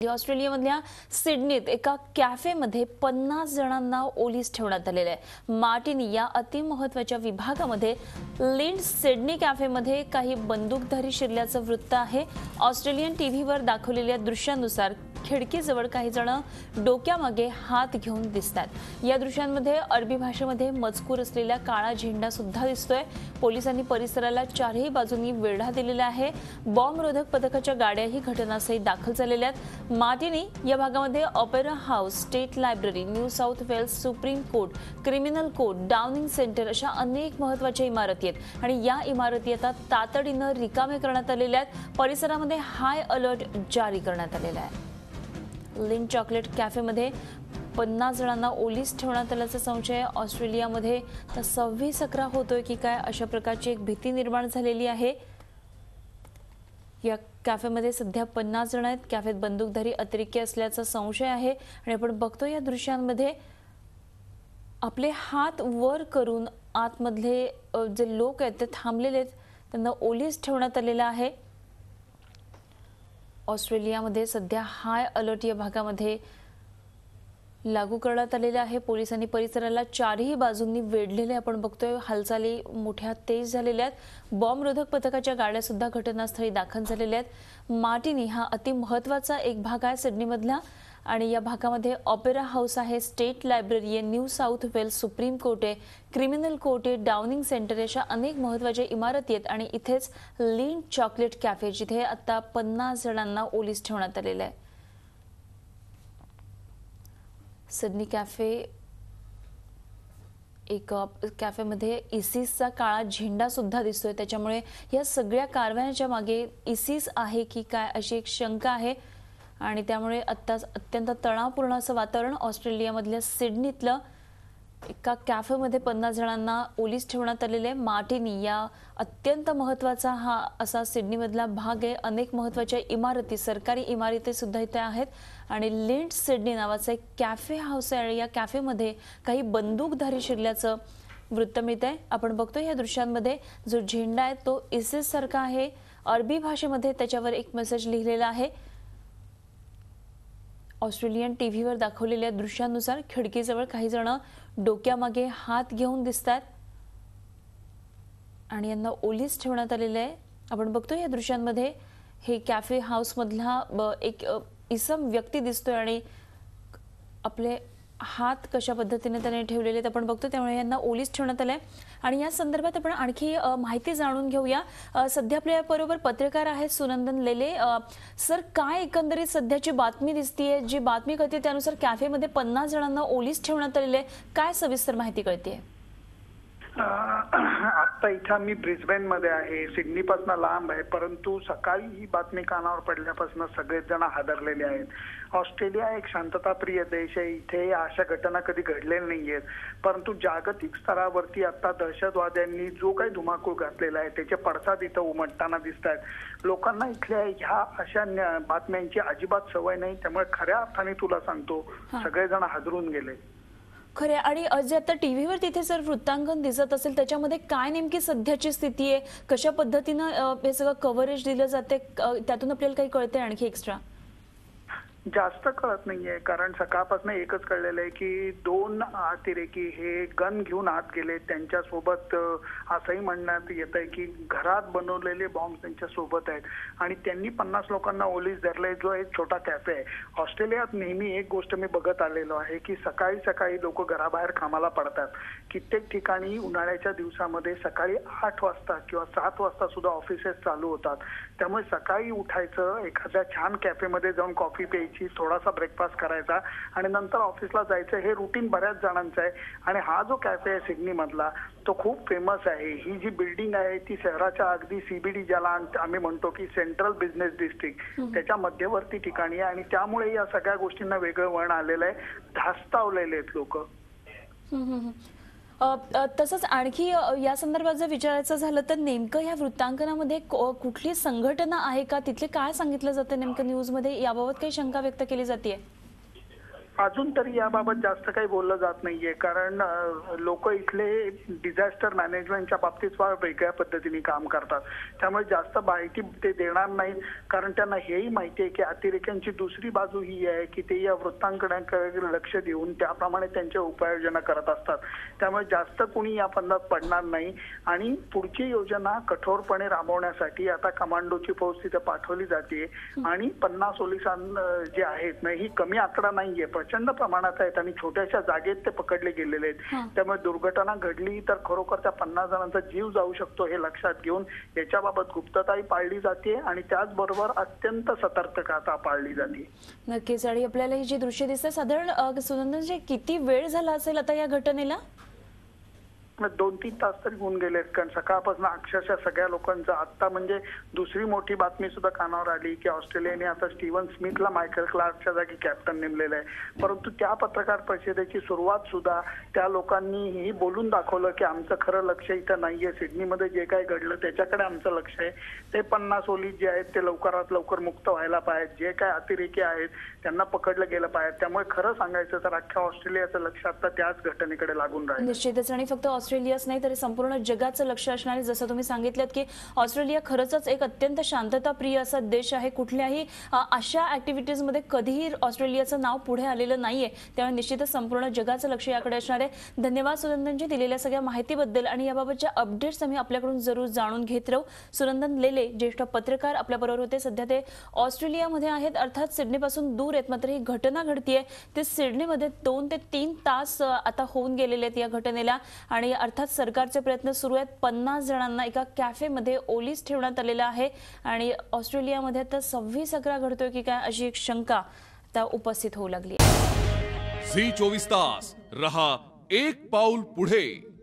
ऑस्ट्रेलियामधल्या सिडनीत एका कॅफेमध्ये 50 जणांना ओलीस ठेवण्यात आलेले आहे। मार्टिनी या अतिमहत्त्वाच्या विभागामध्ये लिंड सिडनी कॅफेमध्ये काही बंदूकधारी शिरल्याचं वृत्त आहे। ऑस्ट्रेलियन टीव्हीवर दाखवलेल्या दृश्यानुसार खिडकीजवळ काही जण डोक्यामागे हात घेऊन दिसतात। या दृश्यांमध्ये अरबी भाषेमध्ये मजकूर असलेला काळा झेंडा सुद्धा दिसतोय। पोलिसांनी परिसराला चारही बाजूंनी वेढा दिलेला आहे। बॉम्बरोधक पथकाच्या गाड्याही घटनास्थळी दाखल झालेल्या आहेत। मार्टिनी या भागामध्ये Opera House, State Library, New South Wales Supreme Court, criminal court, Downing Centre अशा अनेक महत्त्वाच्या इमारती आहेत आणि या इमारती आता तातडीने रिकामे करण्यात आलेल्या आहेत। परिसरामध्ये हाय अलर्ट जारी करण्यात आलेला आहे। लिंड चॉकलेट कॅफेमध्ये 50 जणांना ओलीस ठेवण्यात आल्याचा संशय ऑस्ट्रेलियामध्ये 26/11 होतोय की काय अशा प्रकारची एक भीती निर्माण झालेली आहे। या कॅफेमध्ये सध्या 50 जण आहेत। कॅफेत बंदूकधारी अतिरेकी असल्याचा संशय आहे आणि आपण बघतो या दृश्यांमध्ये आपले हात वर करून आतमधले जे लोक आहेत ते थांबलेले आहेत, त्यांना ओलीस ठेवण्यात आलेला आहे। ऑस्ट्रेलियामध्ये सध्या हाय अलर्ट या भागामध्ये लागू करण्यात आलेला आहे। पोलिसांनी परिसराला चारही बाजूंनी वेढलेले आपण बघतोय। हालचाली मोठ्या तेज झालेल्या आहेत। बॉम्बरोधक पथकाच्या गाड्या सुद्धा घटनास्थळी दाखल झालेल्या आहेत। मार्टिनी हा अति महत्त्वाचा एक भाग आहे सिडनीमधला आणि या भागामध्ये ऑपेरा हाऊस आहे, स्टेट लायब्ररी आहे, New South Wales Supreme Court आहे, क्रिमिनल कोर्ट आहे, डाउनिंग सेंटर अशा अनेक महत्त्वाच्या इमारती आहेत आणि इथेच लिंड चॉकलेट कॅफे जिथे आता 50 जणांना ओलीस ठेवण्यात आलेलं आहे। सिडनी कॅफे एक कॅफेमध्ये इसिसचा काळा झेंडा सुद्धा दिसतोय, त्याच्यामुळे या सगळ्या कारवायांच्या मागे इसिस आहे की काय अशी एक शंका आहे आणि त्यामुळे आता अत्यंत तणावपूर्ण असं वातावरण ऑस्ट्रेलियामधल्या सिडनीतलं एका कॅफेमध्ये 50 जणांना ओलीस ठेवण्यात आलेले आहे। मार्टिनी या अत्यंत महत्त्वाचा हा असा सिडनीमधला भाग आहे। अनेक महत्त्वाच्या इमारती, सरकारी इमारती सुद्धा इथे आहेत आणि लिंड सिडनी नावाचा एक कॅफे हाऊस आहे आणि या कॅफेमध्ये काही बंदूकधारी शिरल्याचं वृत्त मिळतंय। आपण बघतो या दृश्यांमध्ये जो झेंडा आहे तो इसिस सारखा आहे। अरबी भाषेमध्ये त्याच्यावर एक मेसेज लिहिलेला आहे। ऑस्ट्रेलियन टीव्हीवर दाखवलेल्या दृश्यानुसार खिडकीजवळ काही जण डोक्यामागे हात घेऊन दिसतात आणि यांना ओलीस ठेवण्यात आलेले आहे। आपण बघतो या दृश्यांमध्ये हे कॅफे हाऊस मधला एक इसम व्यक्ती दिसतोय आणि आपले हात कशा पद्धतीने त्याने ठेवलेले आहेत आपण बघतो, त्यामुळे यांना ओलीस ठेवण्यात आलंय। आणि या संदर्भात आपण आणखी माहिती जाणून घेऊया। सध्या आपल्या बरोबर पत्रकार आहेत सुनंदन लेले सर, काय एकंदरीत सध्याची बातमी दिसतीये? जी बातमी कळते त्यानुसार कॅफेमध्ये 50 जणांना ओलीस ठेवण्यात आलेले आहे, काय सविस्तर माहिती कळते? आता इथं मी ब्रिस्बेन मध्ये आहे, सिडनी पासून लांब आहे, परंतु सकाळी ही बातमी कानावर पडल्यापासून सगळेच जण हादरलेले आहेत। ऑस्ट्रेलिया एक शांतताप्रिय देश आहे, इथे अशा घटना कधी घडलेल्या नाहीयेत, परंतु जागतिक स्तरावरती आता दहशतवाद्यांनी जो काही धुमाकूळ घातलेला आहे त्याचे पडसाद इथं उमटताना दिसत आहेत। लोकांना इथल्या ह्या अशा बातम्यांची अजिबात सवय नाही, त्यामुळे खऱ्या अर्थाने तुला सांगतो सगळेजण हादरून गेले। खरे आणि जे आता टीव्हीवर तिथे जर वृत्तांकन दिसत असेल त्याच्यामध्ये काय नेमकी सध्याची स्थिती आहे, कशा पद्धतीनं हे सगळं कव्हरेज दिलं जाते, त्यातून आपल्याला काही कळते आणखी एक्स्ट्रा? जास्त कळत नाहीये, कारण सकाळपासून एकच कळलेलं आहे की 2 अतिरेकी हे गन घेऊन आत गेले। त्यांच्यासोबत असंही म्हणण्यात येत आहे की घरात बनवलेले बॉम्ब त्यांच्या सोबत आहेत आणि त्यांनी 50 लोकांना ओलीस धरले, जो एक छोटा कॅफे आहे। ऑस्ट्रेलियात नेहमी एक गोष्ट मी बघत आलेलो आहे की सकाळी सकाळी लोक घराबाहेर कामाला पडतात। कित्येक ठिकाणी उन्हाळ्याच्या दिवसामध्ये सकाळी 8 वाजता किंवा 7 वाजता सुद्धा ऑफिसेस चालू होतात, त्यामुळे सकाळी उठायचं, एखाद्या छान कॅफेमध्ये जाऊन कॉफी प्यायची, थोडासा ब्रेकफास्ट करायचा आणि नंतर ऑफिसला जायचं, हे रुटीन बऱ्याच जणांचं आहे। आणि हा जो कॅफे आहे सिडनी मधला तो खूप फेमस आहे। ही जी बिल्डिंग आहे ती शहराच्या अगदी सीबीडी, ज्याला आम्ही म्हणतो की सेंट्रल बिझनेस डिस्ट्रिक्ट, त्याच्या मध्यवर्ती ठिकाणी आहे आणि त्यामुळे या सगळ्या गोष्टींना वेगळं वळण आलेलं आहे, धास्तावलेले आहेत लोक। तसंच आणखी या संदर्भात जर विचारायचं झालं तर नेमकं या वृत्तांकनामध्ये कुठली संघटना आहे का, तिथले काय सांगितलं जातं नेमकं न्यूज मध्ये, याबाबत काही शंका व्यक्त केली जाते? अजून तरी याबाबत जास्त काही बोललं जात नाहीये, कारण लोक इथले डिझास्टर मॅनेजमेंटच्या बाबतीत फार वेगळ्या पद्धतीने काम करतात. त्यामुळे जास्त माहिती ते देणार नाहीत, कारण त्यांना हेही माहिती आहे की अतिरेक्यांची दुसरी बाजू ही आहे की ते या वृत्तांकनाकडे लक्ष देऊन त्याप्रमाणे त्यांच्या उपाययोजना करत असतात. त्यामुळे जास्त कुणी या फंदात पडणार नाही आणि पुढची योजना कठोरपणे राबवण्यासाठी आता कमांडोची फौज तिथे पाठवली जाते आणि 50 पोलिसांना जे आहेत ना, ही कमी आकडा नाहीये, प्रचंड प्रमाणात आहेत आणि छोट्याशा जागेत ते पकडले गेलेले आहेत. त्यामुळे दुर्घटना घडली तर खरोखर त्या 50 जणांचा जीव जाऊ शकतो हे लक्षात घेऊन याच्याबाबत गुप्तताही पाळली जाते आणि त्याचबरोबर अत्यंत सतर्कता पाळली जाते. नक्कीच. आणि आपल्याला ही जी दृश्य दिसते साधारण सुनंदनजी किती वेळ झाला असेल आता या घटनेला? 2-3 तास तरी होऊन गेलेत, कारण सकाळपासून अक्षरशः सगळ्या लोकांचं आता म्हणजे दुसरी मोठी बातमी सुद्धा कानावर आली की ऑस्ट्रेलियाने आता स्टीव्हन स्मिथला मायकल क्लार्कच्या जागी कॅप्टन नेमलेलं आहे. परंतु त्या पत्रकार परिषदेची सुरुवात सुद्धा त्या लोकांनी ही बोलून दाखवलं की आमचं खरं लक्ष इथं नाहीये, सिडनीमध्ये जे काही घडलं त्याच्याकडे आमचं लक्ष आहे. ते 50 पोलीस जे आहेत ते लवकरात लवकर मुक्त व्हायला पाहिजे, जे काही अतिरेकी आहेत त्यांना पकडलं गेलं पाहिजे. त्यामुळे खरं सांगायचं तर अख्ख्या ऑस्ट्रेलियाचं लक्ष आता त्याच घटनेकडे लागून राहिलं. निश्चितच. आणि फक्त ऑस्ट्रेलियाच नाही तर संपूर्ण जगाचं लक्ष असणार आहे. जसं तुम्ही सांगितलं की ऑस्ट्रेलिया खरंच एक अत्यंत शांतताप्रिय असा देश आहे. कुठल्याही अशा ऍक्टिव्हिटीज मध्ये कधीही ऑस्ट्रेलियाचं नाव पुढे आलेलं नाहीये. त्यामुळे निश्चितच संपूर्ण जगाचं लक्ष याकडे असणार आहे. धन्यवाद सुनंदनजी दिलेल्या सगळ्या माहितीबद्दल आणि याबाबतच्या अपडेट्स आम्ही आपल्याकडून जरूर जाणून घेत राहू. सुनंदन लेले ज्येष्ठ पत्रकार आपल्याबरोबर होते. सध्या ते ऑस्ट्रेलियामध्ये आहेत, अर्थात सिडनीपासून दूर आहेत. मात्र ही घटना घडतीये ते सिडनीमध्ये 2 ते 3 तास आता होऊन गेलेले आहेत या घटनेला आणि अर्थात सरकारचे प्रयत्न सुरू आहेत. 50 जणांना एका कॅफेमध्ये ओलीस ठेवण्यात आलेलं आहे आणि ऑस्ट्रेलियामध्ये आता 26 अकरा घडतोय की काय अशी एक शंका आता उपस्थित होऊ लागली आहे. झी 24 तास रहा एक पाऊल पुढे.